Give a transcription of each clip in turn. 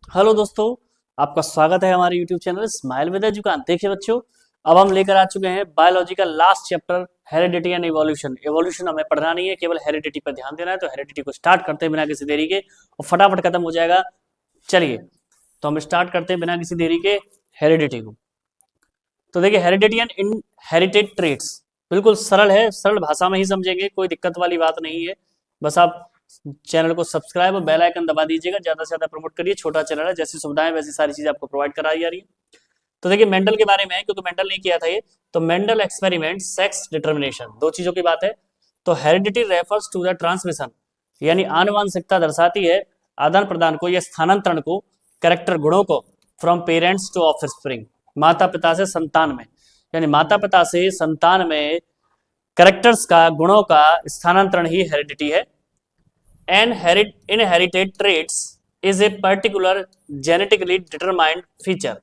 Hello दोस्तों, आपका स्वागत है हमारे YouTube channel smile with education. देखिए बच्चों, अब हम लेकर आ चुके हैं बायोलॉजी का last chapter heredity and evolution. Evolution हमें पढ़ना नहीं है, केवल हेरिडिटी पर ध्यान देना है। तो हेरिडिटी को स्टार्ट करते हैं बिना किसी देरी के और फटाफट खत्म हो जाएगा। चलिए, तो हम स्टार्ट करते हैं बिना किसी देरी के हेरिडिटी को। तो देखिए, हेरिडिटी एंड इनहेरिटेड ट्रेट्स बिल्कुल सरल है, सरल भाषा में ही समझेंगे, कोई दिक्कत वाली बात नहीं है। बस आप चैनल को सब्सक्राइब और बेल आइकन दबा दीजिएगा, ज्यादा से ज्यादा प्रमोट करिए। छोटा चैनल है, जैसी सुविधाएं वैसी सारी चीजें आपको प्रोवाइड कराई जा रही है। तो देखिए, मेंडल के बारे में है, क्योंकि मेंडल नहीं किया था ये। तो मेंडल एक्सपेरिमेंट सेक्स डिटर्मिनेशन, दो चीजों की बात है। तो heredity refers to the transmission, यानी आनुवांशिकता दर्शाती है आदान प्रदान को या स्थानांतरण को, कैरेक्टर गुणों को, फ्रॉम पेरेंट्स टू ऑफस्प्रिंग, माता पिता से संतान में, यानी माता पिता से संतान में कैरेक्टर्स का, गुणों का स्थानांतरण ही हेरिडिटी है। And inherited traits is a particular genetically determined feature,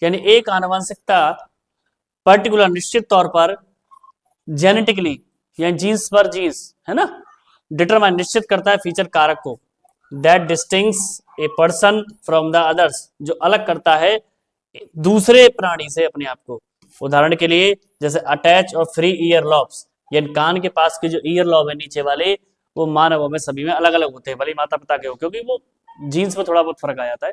यानी एक आनुवंशिकता पर्टिकुलर निश्चित तौर पर जेनेटिकली यानी जीन्स पर जीन्स है ना, डिटरमाइन निश्चित करता है फीचर कारक को, that distinguishes a person from the others, जो अलग करता है दूसरे प्राणी से अपने आप को। उदाहरण के लिए जैसे अटैच और फ्री ईयर लॉब्स, यानी कान के पास के जो ईयर लॉब है नीचे वाले, वो मानवों में सभी में अलग अलग होते हैं, भले माता पिता के हो, क्योंकि वो जीन्स में थोड़ा बहुत फर्क आ जाता है।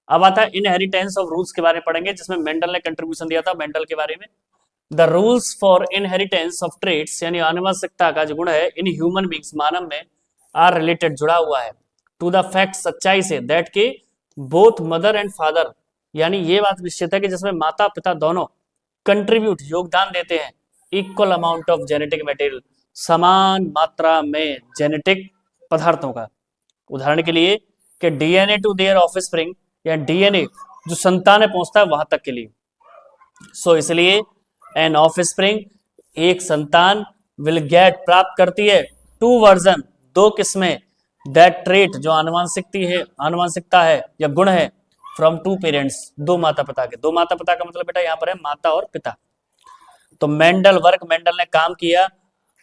अब आता है इनहेरिटेंस ऑफ रूल्स के बारे में पढ़ेंगे, जिसमें मेंडल ने कंट्रीब्यूशन दिया था मेंडल के बारे में। The rules for inheritance of traits, यानी आनुवंशिकता का जो गुण है इन ह्यूमन बींग्स, मानव में, आर रिलेटेड जुड़ा हुआ है टू द फैक्ट, सच्चाई से, दैट के बोथ मदर एंड फादर, यानी ये बात निश्चित है कि जिसमें माता पिता दोनों कंट्रीब्यूट योगदान देते हैं equal amount of genetic material, समान मात्रा में जेनेटिक पदार्थों का। उदाहरण के लिए कि डीएनए टू देयर ऑफस्प्रिंग, या डीएनए जो संतान में पहुंचता है वहां तक के लिए। सो इसलिए एन ऑफस्प्रिंग, एक संतान, विल गेट प्राप्त करती है टू वर्जन, दो किस्में, दैट ट्रेट जो आनुवांशिकता है या गुण है, फ्रॉम टू पेरेंट्स, दो माता पिता के। दो माता पिता का मतलब बेटा यहाँ पर है माता और पिता। तो मेंडल ने काम किया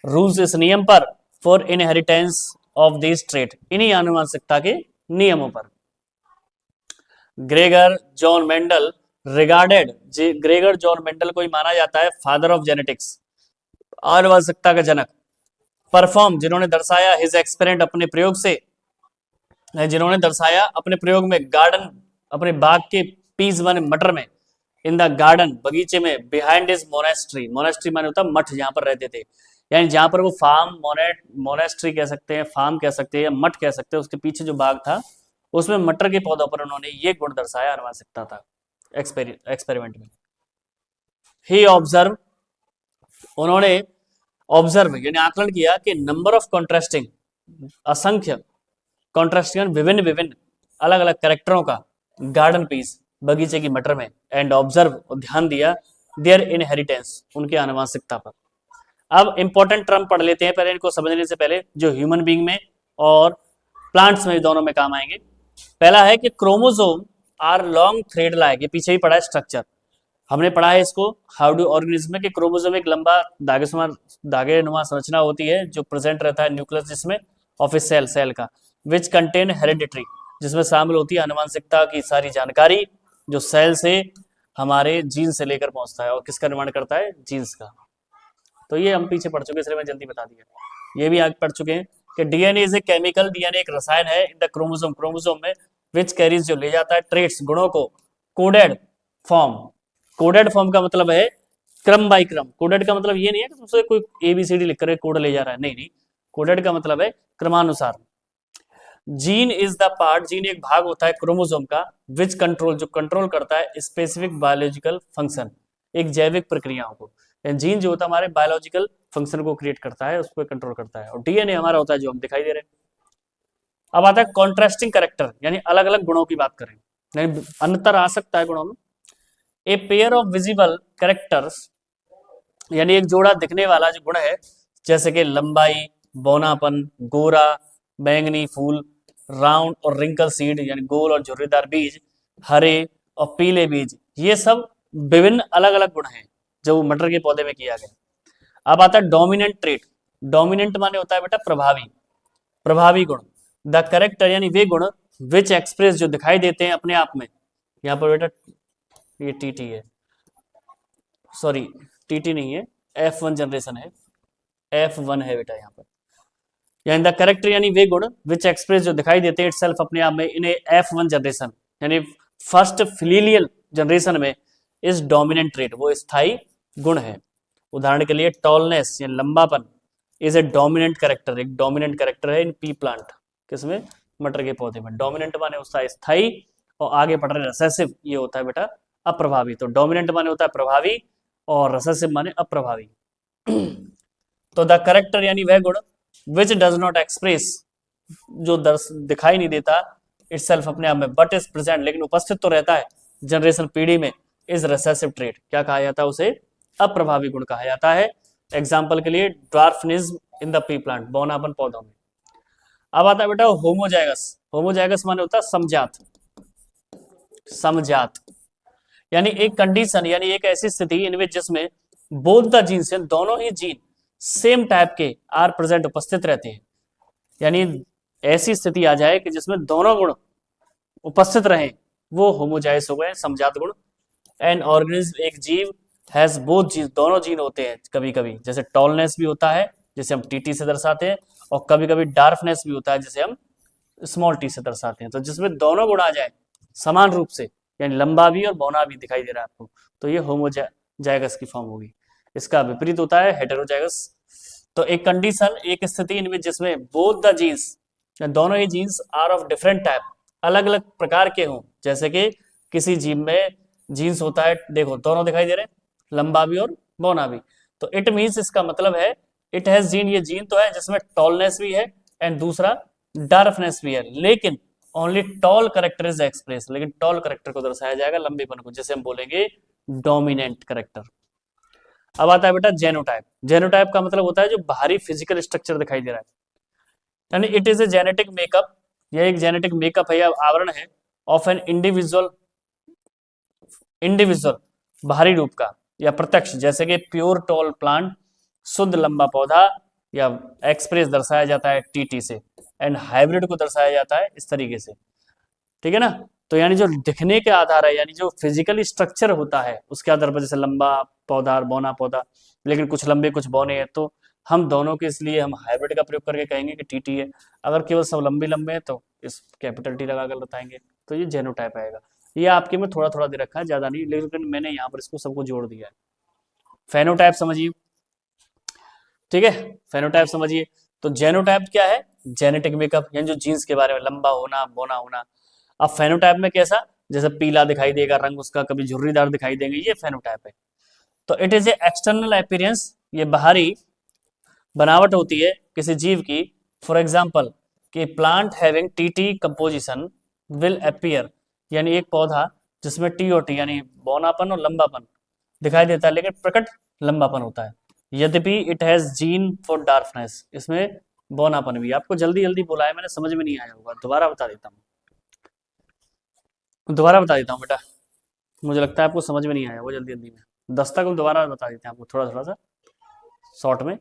रूल्स, इस नियम पर, for inheritance of this trait, इन्हीं आनुवांशिकता के नियमों पर। Gregor John Mendel regarded, Gregor John Mendel को ही माना जाता है फादर ऑफ जेनेटिक्स, आनुवांशिकता का जनक। परफॉर्म, जिन्होंने दर्शाया हिज एक्सपेरिमेंट, अपने प्रयोग से, जिन्होंने दर्शाया अपने प्रयोग में, गार्डन, अपने बाग के पीस वन मटर में, इन द गार्डन, बगीचे में, बिहाइंड हिज मोनेस्ट्री, मोनेस्ट्री माने होता मठ, जहां पर रहते थे, यानी जहां पर वो फार्म, मोनेस्ट्री कह सकते हैं, फार्म कह सकते हैं या मठ कह सकते हैं, उसके पीछे जो बाग था उसमें मटर के पौधों पर उन्होंने ये गुण दर्शाया आनुवंशिकता था एक्सपेरिमेंट में। ही ऑब्जर्व, उन्होंने ऑब्जर्व यानी आकलन किया कि नंबर ऑफ कॉन्ट्रास्टिंग, असंख्य कॉन्ट्रास्टिंग, विभिन्न विभिन्न अलग अलग कैरेक्टरों का गार्डन पीस, बगीचे की मटर में, एंड ऑब्जर्व, ध्यान दिया, देयर इनहेरिटेंस, उनकी आनुवंशिकता पर। अब इंपॉर्टेंट टर्म पढ़ लेते हैं पहले, इनको समझने से पहले, जो ह्यूमन बीइंग में और प्लांट्स में दोनों में काम आएंगे। पहला है कि chromosome are long thread like, ये पीछे ही पढ़ा है स्ट्रक्चर, हमने पढ़ा है इसको हाउ डू ऑर्गेनिज्म में, कि क्रोमोसोम एक लंबा धागे नुमा संरचना होती है जो प्रेजेंट रहता है न्यूक्लियस जिसमें ऑफ ए सेल का, विच कंटेन हेरिडिटरी, जिसमें शामिल होती है आनुवंशिकता की सारी जानकारी, जो सेल से हमारे जीन से लेकर पहुंचता है, और किसका निर्माण करता है, जीन्स का। तो ये हम पीछे पढ़ चुके हैं, इसलिए मैं जल्दी बता दिया। ये भी आगे पढ़ चुके हैं कि DNA is a chemical, DNA एक रसायन है, इन द क्रोमोसोम, क्रोमोसोम में, विच कैरीज, जो ले जाता है, ट्रेट्स, गुणों को, कोडेड फॉर्म, कोडेड फॉर्म का मतलब है क्रम बाई क्रम। कोडेड का मतलब ये नहीं है कि तुमसे कोई एबीसीडी लिख कर कोड ले जा रहा है, नहीं नहीं, कोडेड का मतलब है क्रमानुसार। Gene is the part, gene एक भाग होता है क्रोमोसोम का, विच कंट्रोल, जो कंट्रोल करता है स्पेसिफिक बायोलॉजिकल फंक्शन, एक जैविक प्रक्रियाओं को। जीन जो होता है हमारे बायोलॉजिकल फंक्शन को क्रिएट करता है, उसको कंट्रोल करता है, और डीएनए हमारा होता है जो हम दिखाई दे रहे हैं। अब आता है कॉन्ट्रास्टिंग कैरेक्टर, यानी अलग अलग गुणों की बात करें, यानी अंतर आ सकता है गुणों में। A pair of visible characters, यानी एक जोड़ा दिखने वाला जो गुण है, जैसे कि लंबाई, बौनापन, गोरा, बैंगनी फूल, राउंड और रिंकल सीड, यानी गोल और झुर्रीदार बीज, हरे और पीले बीज, ये सब विभिन्न अलग अलग गुण हैं जो मटर के पौधे में किया गया। अब आता है डोमिनेंट ट्रेट, डोमिनेंट माने होता है बेटा प्रभावी, प्रभावी गुण, द कैरेक्टर, यानी वे गुण, विच एक्सप्रेस जो दिखाई देते हैं अपने आप में, यहाँ पर बेटा ये टीटी है, सॉरी टीटी नहीं है, F1 जनरेशन है, F1 है बेटा यहाँ पर। यानी द करेक्टर यानी वे गुण विच एक्सप्रेस जो दिखाई देते हैं इटसेल्फ अपने आप में इन F1 जनरेशन, यानी फर्स्ट फिलियल जनरेशन में इस डोमिनेंट ट्रेट वो स्थायी गुण है। उदाहरण के लिए टॉलनेस या लंबापन इज ए डोमिनेंट करेक्टर, एक डोमिनेंट करेक्टर है इन पी प्लांट, किसमें, मटर के पौधे में। डोमिनेंट माने उसका स्थायी, और आगे पढ़ रहे रिसेसिव ये होता है बेटा अप्रभावी। तो डोमिनेंट माने होता है प्रभावी और रिसेसिव माने अप्रभावी। तो द करेक्टर यानी वह गुण विच डज नॉट एक्सप्रेस जो दिखाई नहीं देता इटसेल्फ अपने आप में, बट इज प्रेजेंट लेकिन उपस्थित तो रहता है जनरेशन पीढ़ी में, इज रिसेसिव ट्रेट, क्या कहा जाता है उसे, अप्रभावी गुण कहा जाता है। एग्जाम्पल के लिए ड्वार्फनिज्म इन द पी प्लांट, बौनापन पौधों में। अब आता है बेटा होमोजाइगस। होमोजाइगस माने होता है समजात, समजात यानी एक कंडीशन यानी एक ऐसी स्थिति इनमें जिसमें बोथ द जीन्स दोनों ही जीन सेम टाइप के आर प्रेजेंट उपस्थित रहते हैं, यानी ऐसी स्थिति आ जाए कि जिसमें दोनों गुण उपस्थित रहे, वो होमोजाइगस हो गए, समजात गुण। एन ऑर्गेनिज्म एक जीव हैज बोथ जीन, दोनों जीन होते हैं कभी कभी, जैसे टॉलनेस भी होता है जिसे हम टीटी से दर्शाते हैं, और कभी कभी डार्कनेस भी होता है जिसे हम स्मॉल टी से दर्शाते हैं। तो जिसमें दोनों गुण आ जाए समान रूप से, यानी लंबा भी और बौना भी दिखाई दे रहा है आपको, तो ये होमोजाइगस की फॉर्म होगी। इसका विपरीत होता है हेटेरोजाइगस। तो एक कंडीशन एक स्थिति इनमें जिसमें बोथ द जीन्स, दोनों ही genes are of different type, अलग अलग प्रकार के हों, जैसे कि किसी जीव में जीन्स होता है, देखो दोनों दिखाई दे रहे हैं, लंबा भी और बौना भी। तो इट मीन्स इसका मतलब है इट हैज जीन, ये जीन तो है जिसमें टॉलनेस भी है एंड दूसरा डार्कनेस भी है, लेकिन only tall character is express, लेकिन टॉल करेक्टर को दर्शाया जाएगा, लंबेपन को, जैसे हम बोलेंगे डोमिनेंट करेक्टर। अब आता है बेटा जेनोटाइप। जेनोटाइप का मतलब होता है जो बाहरी फिजिकल स्ट्रक्चर दिखाई दे रहा है, यानी it is a genetic makeup, यह एक जेनेटिक मेकअप है या आवरण है ऑफ एन इंडिविजुअल, इंडिविजुअल बाहरी रूप का या प्रत्यक्ष, जैसे कि प्योर टॉल प्लांट, शुद्ध लंबा पौधा, या एक्सप्रेस दर्शाया जाता है टीटी से, एंड हाइब्रिड को दर्शाया जाता है इस तरीके से, ठीक है ना। तो यानी जो दिखने के आधार है, यानी जो फिजिकली स्ट्रक्चर होता है उसके आधार पर, जैसे लंबा पौधा और बौना पौधा, लेकिन कुछ लंबे कुछ बौने हैं, तो हम दोनों के इसलिए हम हाइब्रिड का प्रयोग करके कहेंगे कि टीटी है। अगर केवल सब लंबे लंबे हैं तो इस कैपिटल टी लगाकर बताएंगे, तो ये जेनोटाइप आएगा। ये आपके में थोड़ा थोड़ा दे रखा है, ज्यादा नहीं, लेकिन मैंने यहाँ पर इसको सबको जोड़ दिया है। फेनोटाइप समझिए, ठीक है, फेनोटाइप समझिए। तो जेनोटाइप क्या है, जेनेटिक मेकअप, यानी जो जीन्स के बारे में, लंबा होना बौना होना। अब फेनोटाइप में कैसा, जैसे पीला दिखाई देगा रंग उसका, कभी झुर्रीदार दिखाई देंगे, ये फेनोटाइप है। तो it is a external appearance, ये बाहरी बनावट होती है किसी जीव की। फॉर एग्जाम्पल कि plant having TT composition will appear, यानी एक पौधा जिसमें टी और टी यानी बौनापन और लंबापन दिखाई देता है, लेकिन प्रकट लंबापन होता है, यद्यपि it has gene for darkness, इसमें बौनापन भी। आपको जल्दी जल्दी बोला है मैंने, समझ में नहीं आया होगा, दोबारा बता देता हूँ, दोबारा बता देता हूँ बेटा, मुझे लगता है आपको समझ में नहीं आया वो जल्दी जल्दी में। 10 तक हम दोबारा बता देते हैं आपको, थोड़ा थोड़ा सा शॉर्ट में,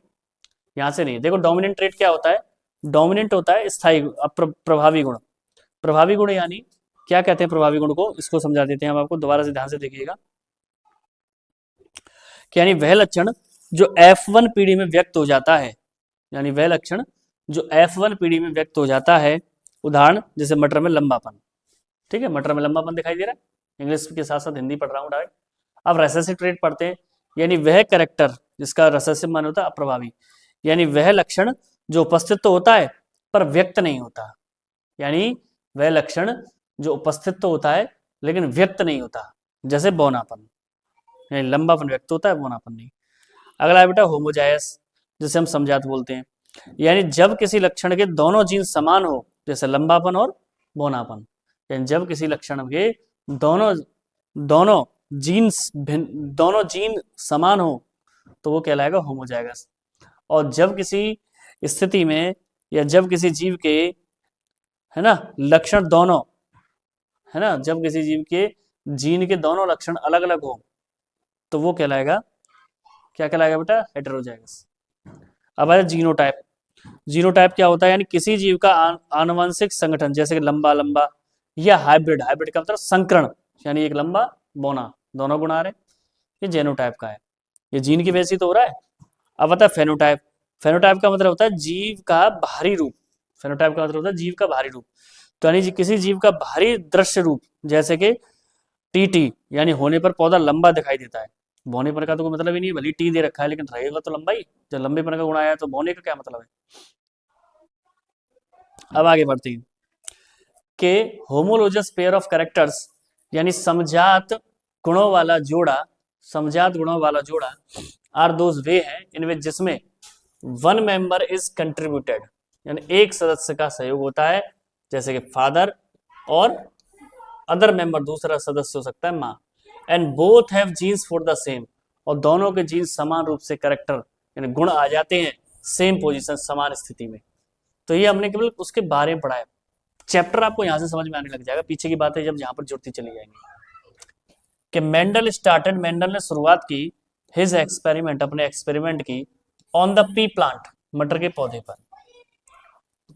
यहाँ से नहीं। देखो डोमिनेंट ट्रेट क्या होता है, डोमिनेंट होता है स्थायी प्रभावी गुण। प्रभावी गुण यानी क्या कहते हैं प्रभावी गुण को, इसको समझा देते हैं हम आपको, दोबारा से ध्यान से देखिएगा। यानी वह लक्षण जो F1 पीढ़ी में व्यक्त हो जाता है, यानी वह लक्षण जो F1 पीढ़ी में व्यक्त हो जाता है। उदाहरण जैसे मटर में लंबापन, ठीक है, मटर में लंबापन दिखाई दे रहा है, इंग्लिश के साथ साथ हिंदी पढ़ रहा हूँ डायरेक्ट। अब रेसेसिव ट्रेट पढ़ते हैं, यानी वह कैरेक्टर जिसका रेसेसिव मान होता है अप्रभावी, यानी वह लक्षण जो उपस्थित तो होता है पर व्यक्त नहीं होता, यानी वह लक्षण जो उपस्थित तो होता है लेकिन व्यक्त नहीं होता, जैसे बौनापन, यानी लंबापन व्यक्त होता है, बौनापन नहीं। अगला है बेटा होमोजायस, जिसे हम समजात बोलते हैं, यानी जब किसी लक्षण के दोनों जीन समान हो, जैसे लंबापन और बौनापन, यानी जब किसी लक्षण के दोनों दोनों जीन्स दोनों जीन समान हो तो वो कहलाएगा होमोजाइगस। और जब किसी स्थिति में या जब किसी जीव के, है ना, लक्षण दोनों, है ना, जब किसी जीव के जीन के दोनों लक्षण अलग अलग हो तो वो कहलाएगा, क्या कहलाएगा बेटा, हेटेरोजाइगस। अब आया जीनोटाइप। जीनोटाइप क्या होता है, यानी किसी जीव का आनुवंशिक संगठन, जैसे कि लंबा लंबा या हाइब्रिड, हाइब्रिड का मतलब संकरण, यानी एक लंबा बौना, दोनों गुण आ रहे, ये जीनोटाइप का है। ये जीन की वजह से तो हो रहा है। अब बता फेनोटाइप, फेनोटाइप का मतलब होता है जीव का बाहरी रूप, फेनोटाइप का मतलब होता है जीव का बाहरी रूप, तो यानी किसी जीव का बाहरी दृश्य रूप, जैसे कि टी, यानी होने पर पौधा लंबा दिखाई देता है, बोने पर का तो कोई मतलब ही नहीं है, भले टी दे रखा है लेकिन रहेगा तो लंबा ही, जब लंबे पर का गुण आया तो बोने का क्या मतलब है। अब आगे बढ़ते हैं कि होमोलोजस पेयर ऑफ कैरेक्टर्स, यानी समजात गुणों वाला जोड़ा, समजात गुणों वाला जोड़ा आर दोज वे हैं इन विच जिसमें वन मेंबर इज कंट्रीब्यूटेड, यानी एक सदस्य का सहयोग होता है, जैसे कि फादर और अदर मेंबर दूसरा सदस्य हो सकता है माँ, and both have genes for the same, और दोनों के जीन्स समान रूप से कैरेक्टर यानी गुण आ जाते हैं सेम पोजीशन, समान स्थिति में। तो ये हमने केवल उसके बारे में पढ़ा है, चैप्टर आपको यहां से समझ में आने लग जाएगा, पीछे की बातें जब यहाँ पर जुड़ती चली जाएंगी। कि मेंडल ने शुरुआत की हिज एक्सपेरिमेंट, अपने एक्सपेरिमेंट की ऑन द पी प्लांट, मटर के पौधे पर।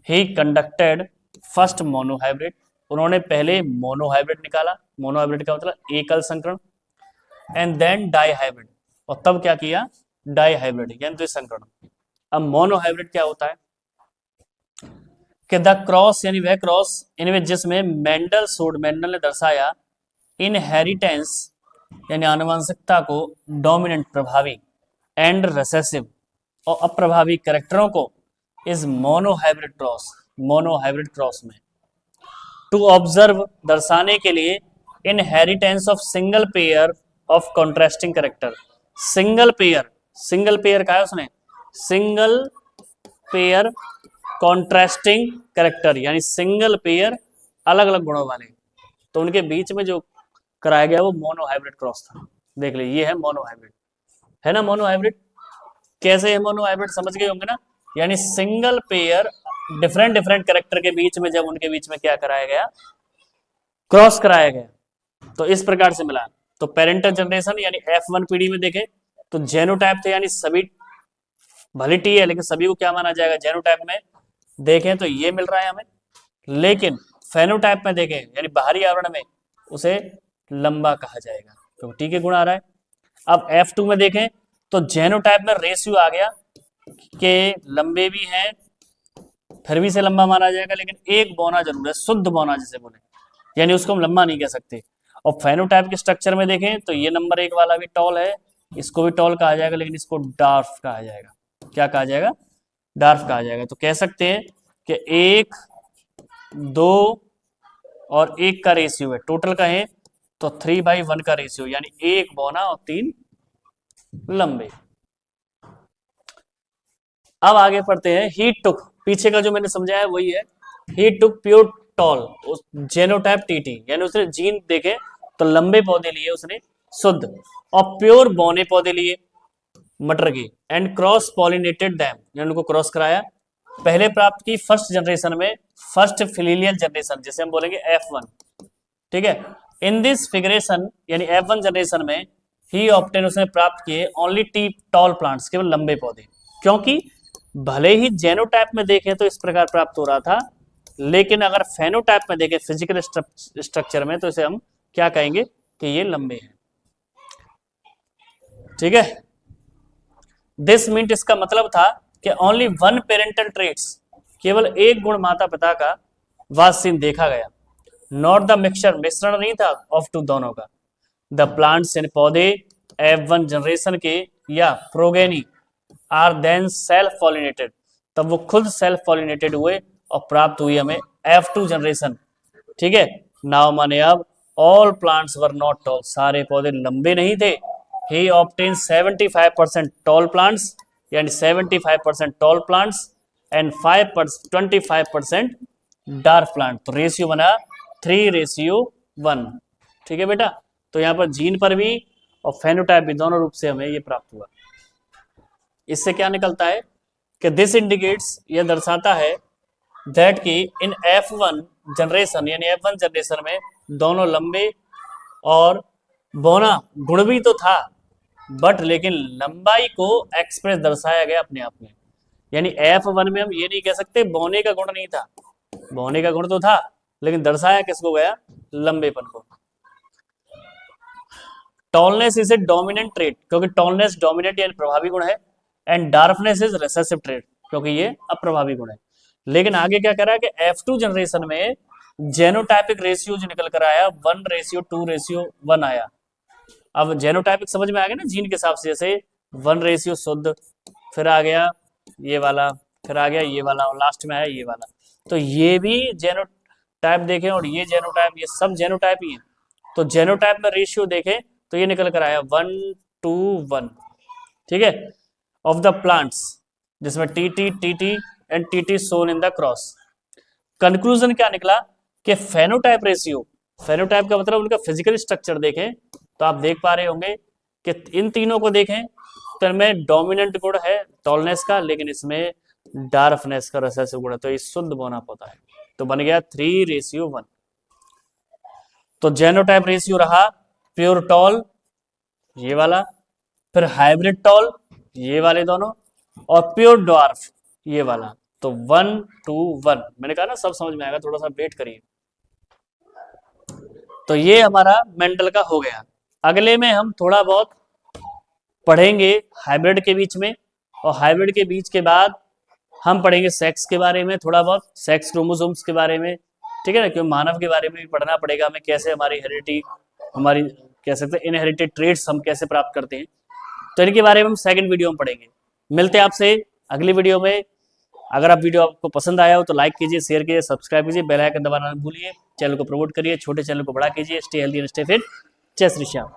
ही कंडक्टेड फर्स्ट मोनोहाइब्रिड, उन्होंने पहले मोनोहाइब्रिड निकाला, मोनोहाइब्रिड का मतलब एकल संकरण, एंड देन डाईहाइब्रिड, और तब क्या किया, डाईहाइब्रिड यानी द्विसंकरण। अब मोनोहाइब्रिड क्या होता है कि द क्रॉस, यानी वह क्रॉस इनमें जिसमें मेंडल ने दर्शाया इनहेरिटेंस, यानी आनुवंशिकता को, डोमिनेंट प्रभावी, एंड रिसेसिव और अप्रभावी कैरेक्टरों को इस मोनोहाइब्रिड क्रॉस में टू ऑब्जर्व, दर्शाने के लिए inheritance of single pair of contrasting character, single pair का है उसने, सिंगल पेयर कॉन्ट्रास्टिंग कैरेक्टर, यानी सिंगल पेयर अलग अलग गुणों वाले, तो उनके बीच में जो कराया गया वो मोनोहाइब्रिड क्रॉस था। देख लीजिए ये है मोनोहाइब्रिड, है ना मोनोहाइब्रिड। कैसे है मोनोहाइब्रिड, समझ गए होंगे ना, यानी single pair different different character के बीच में जब उनके बीच में क्या कराया गया, क्रॉस कराया गया, तो इस प्रकार से मिला। तो पेरेंटल जनरेशन यानी F1 पीढ़ी में देखें तो जेनोटाइप थे, यानी सभी, भले टी है लेकिन सभी को क्या माना जाएगा जेनोटाइप में, देखें तो ये मिल रहा है हमें, लेकिन फेनोटाइप में देखें यानी बाहरी आवरण में उसे लंबा कहा जाएगा, तो टी के गुण आ रहा है। अब F2 में देखें तो जेनोटाइप में रेशियो आ गया कि लंबे भी हैं फिर भी इसे लंबा माना जाएगा, लेकिन एक बौना जरूर है, शुद्ध बौना जिसे बोले, यानी उसको हम लंबा नहीं कह सकते। और फेनोटाइप के स्ट्रक्चर में देखें तो ये नंबर एक वाला भी टॉल है, इसको भी टॉल कहा जाएगा, लेकिन इसको डार्फ कहा जाएगा, क्या कहा जाएगा, डार्फ कहा जाएगा। तो कह सकते हैं कि 1, 2 और 1 का रेशियो है, टोटल कहें तो 3/1 का रेशियो, यानी 1 बौना और 3 लंबे। अब आगे पढ़ते हैं, ही टुक, पीछे का जो मैंने समझाया वही है, ही टुक प्योर टॉल जेनोटाइप टीटी, यानी उसने जीन देखे तो लंबे पौधे लिए उसने शुद्ध, और प्योर बौने पौधे लिए मटर के, एंड क्रॉस पॉलिनेटेड दैम, यानी उनको क्रॉस कराया, पहले प्राप्त की फर्स्ट जनरेशन में, फर्स्ट फिलिलियल जनरेशन जिसे हम बोलेंगे F1, ठीक है। इन दिस फिगरेशन यानी F1 जनरेशन में ही ऑप्टेन, उसने प्राप्त किए ओनली टी टॉल प्लांट्स, केवल लंबे पौधे, क्योंकि भले ही जेनोटाइप में देखें तो इस प्रकार प्राप्त हो रहा था, लेकिन अगर फेनोटाइप में देखें फिजिकल स्ट्रक्चर में तो इसे हम क्या कहेंगे कि ये लंबे हैं, ठीक है। दिस मीन्ट, इसका मतलब था कि ओनली वन पेरेंटल ट्रेट्स, केवल एक गुण माता पिता का वाज सीन देखा गया, नॉट द मिक्सचर, मिश्रण नहीं था ऑफ टू दोनों का, द प्लांट्स यानी पौधे F1 जनरेशन के या progeny are then self pollinated, तब वो खुद सेल्फ पॉलिनेटेड हुए और प्राप्त हुई हमें F2 जनरेशन, ठीक है। नाउ माने अब all plants were not toll, सारे पौधे लंबे नहीं थे, ही ऑब्टेन 75% टॉल प्लांट्स, यानी 75% tall plants and 25% dark plant, तो रेशियो बना 3:1, ठीक है बेटा। तो यहाँ पर जीन पर भी और फेनोटाइप भी दोनों रूप से हमें ये प्राप्त हुआ। इससे क्या निकलता है कि दिस इंडिकेट्स, यह दर्शाता है दैट कि इन F1 जनरेशन यानी F1 जनरेशन में दोनों लंबे और बौना गुण भी तो था, बट लेकिन लंबाई को एक्सप्रेस दर्शाया गया अपने आप में, यानी F1 में हम ये नहीं कह सकते बौने का गुण नहीं था, बौने का गुण तो था लेकिन दर्शाया किसको गया, लंबेपन को। Tallness is a dominant trait, क्योंकि टॉलनेस डोमिनेंट यानी प्रभावी गुण है, and darkness is recessive trait, क्योंकि ये अप्रभावी गुण है। लेकिन आगे क्या करा कि F2 जनरेशन में जेनोटाइपिक रेशियो जो निकल कर आया 1:2:1 आया। अब जेनोटाइपिक समझ में आ गया ना, जीन के हिसाब से, जैसे 1 रेशियो शुद्ध, फिर आ गया ये वाला, फिर आ गया ये वाला, और लास्ट में आया ये वाला। तो ये भी जेनोटाइप देखें और ये जेनोटाइप, ये सब जेनोटाइप ही है। तो जेनोटाइप में रेशियो देखें तो ये निकल कर आया 1:1, ठीक है, ऑफ द प्लांट्स, जिसमें TT TT and TT shown in the cross. Conclusion क्या निकला कि फेनोटाइप रेशियो, फेनोटाइप का मतलब उनका फिजिकल स्ट्रक्चर देखें तो आप देख पा रहे होंगे कि इन तीनों को देखें तो इनमें डोमिनेंट गुण है टॉलनेस का, लेकिन इसमें डार्कनेस का रिसेसिव गुण है, तो ये शुद्ध बौना पौधा है। तो बन गया 3:1। तो जेनोटाइप रेशियो रहा प्योर टॉल ये वाला, फिर हाइब्रिड टॉल ये वाले दोनों, और प्योर ड्वार्फ ये वाला। तो 1:1, मैंने कहा ना सब समझ में आएगा, थोड़ा सा वेट करिए। तो ये हमारा मेंटल का हो गया। अगले में हम थोड़ा बहुत पढ़ेंगे हाइब्रिड के बीच में, और हाइब्रिड के बीच के बाद हम पढ़ेंगे सेक्स के बारे में, थोड़ा बहुत सेक्स क्रोमोसोम्स के बारे में, ठीक है ना, क्योंकि मानव के बारे में भी पढ़ना पड़ेगा हमें, कैसे हमारी हेरिडिटी, हमारी कह सकते हैं इनहेरिटेड ट्रेड्स हम कैसे प्राप्त करते हैं। तो इनके बारे में हम सेकंड वीडियो में पढ़ेंगे। मिलते हैं आपसे अगली वीडियो में। अगर आप वीडियो आपको पसंद आया हो तो लाइक कीजिए, शेयर कीजिए, सब्सक्राइब कीजिए, बेल आइकन दबाना न भूलिए, चैनल को प्रमोट करिए, छोटे चैनल को बड़ा कीजिए। Stay healthy and stay fit. जय श्री श्याम।